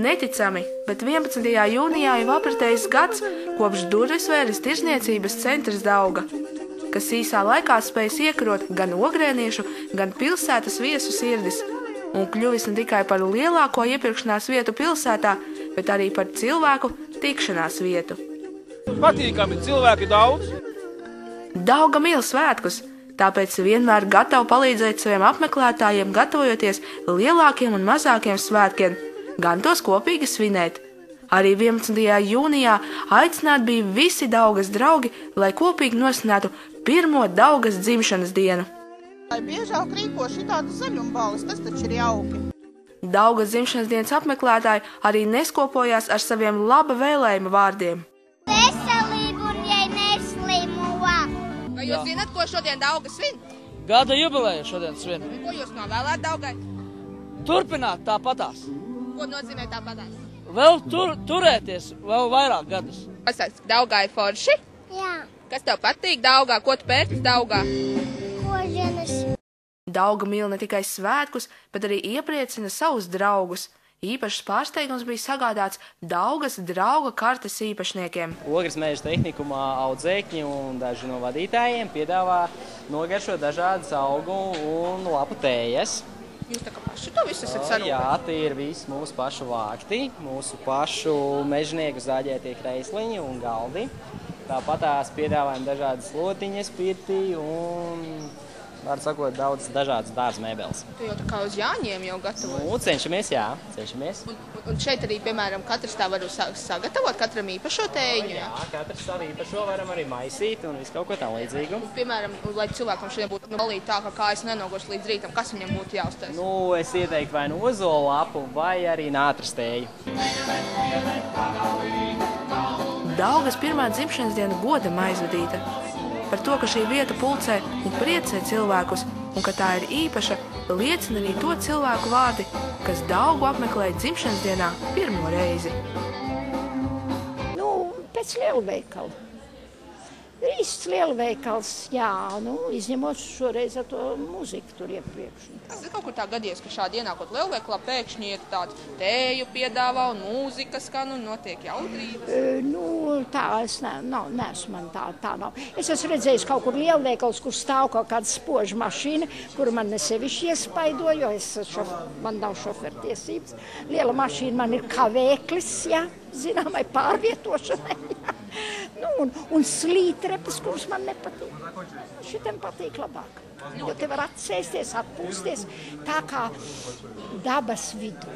Neticami, bet 11. jūnijā jau apritējis gads, kopš durvis vēris tirzniecības centrs Dauga, kas īsā laikā spējis iekarot gan ogrēniešu, gan pilsētas viesu sirdis, un kļuvis ne tikai par lielāko iepirkšanās vietu pilsētā, bet arī par cilvēku tikšanās vietu. Patīkami, cilvēki daudz. Dauga mīl svētkus, tāpēc vienmēr gatava palīdzēt saviem apmeklētājiem, gatavojoties lielākiem un mazākiem svētkiem, gan tos kopīgi svinēt. Arī 11. jūnijā aicināti bija visi Daugas draugi, lai kopīgi nosvinētu pirmo Daugas dzimšanas dienu. Biežāk rīko šitādu zaļumballes, tas taču ir jauki. Daugas dzimšanas dienas apmeklētāji arī neskopojās ar saviem laba vēlējuma vārdiem. Veselību un jai neslimo. Vai jūs zināt, ko šodien Dauga svin? Gada jubileju šodien svin. Ko jūs novēlēt Daugai? Turpināt tāpatās. Ko nozīmē tāpatās? Vēl turēties vēl vairāk gadus. Pasaka, Daugai forši? Jā, Kas tev patīk Daugā? Ko tu pērci Daugā? koženas. Dauga mīl ne tikai svētkus, bet arī iepriecina savus draugus. Īpašs pārsteigums bija sagādāts Daugas drauga kartes īpašniekiem. Ogres meža tehnikumā audzēkņi un daži no vadītājiem piedāvā nogaršot dažādas augu un lapu tējas. Jūs tā kā paši to visu esat sarūpējuši? Jā, tie ir visi mūsu pašu vākti, mūsu pašu mežnieku zāģētie kreisliņi un galdi. Tāpat tās piedāvājam dažādas lotiņas, pirti un, var sakot, daudz dažādas dārza mēbeles. Tu jau tā kā uz Jāņiem jau gatavoji. Nu, cenšamies, jā, cenšamies. Un šeit arī, piemēram, katrs tā var sagatavot, katram īpašo tējiņu. Jā, katrs savu īpašo varam arī maisīt un visu kaut ko tam līdzīgu. Piemēram, lai cilvēkam šodien būtu balīt tā, ka kājas nenogoš līdz rītam, kas viņam būtu jāuztais? Nu, es ieteiktu vai nu ozolu lapu vai arī nātras tēju. Daugas pirmā dzimšanas diena godam aizvadīta. Par to, ka šī vieta pulcē un priecē cilvēkus, un ka tā ir īpaša, liecina arī to cilvēku vārdi, kas Daugu apmeklēja dzimšanas dienā pirmo reizi. Nu, pēc lielveikala. Īsts lielveikals, jā, nu, izņemot šoreiz ar to muziku tur iepriekš. Tas ir kaut kur tā gadījies, ka šādi ienākot lielveikalā pēkšņi ir tādu tēju piedāvā un mūzika skan un notiek jaudrības. Nu, tā es neesmu, man tā nav. Es esmu redzējis kaut kur lielveikals, kur stāv kaut kāda spoža mašīna, kuru man nesevišķi iespaido, jo man nav šofertiesības. Liela mašīna man ir kavēklis, jā, zināmai pārvietošanai. Nu, un slītrepes, kuras man nepatīk. Šitiem patīk labāk. Jo te var atsēsties, atpūsties tā kā dabas vidū.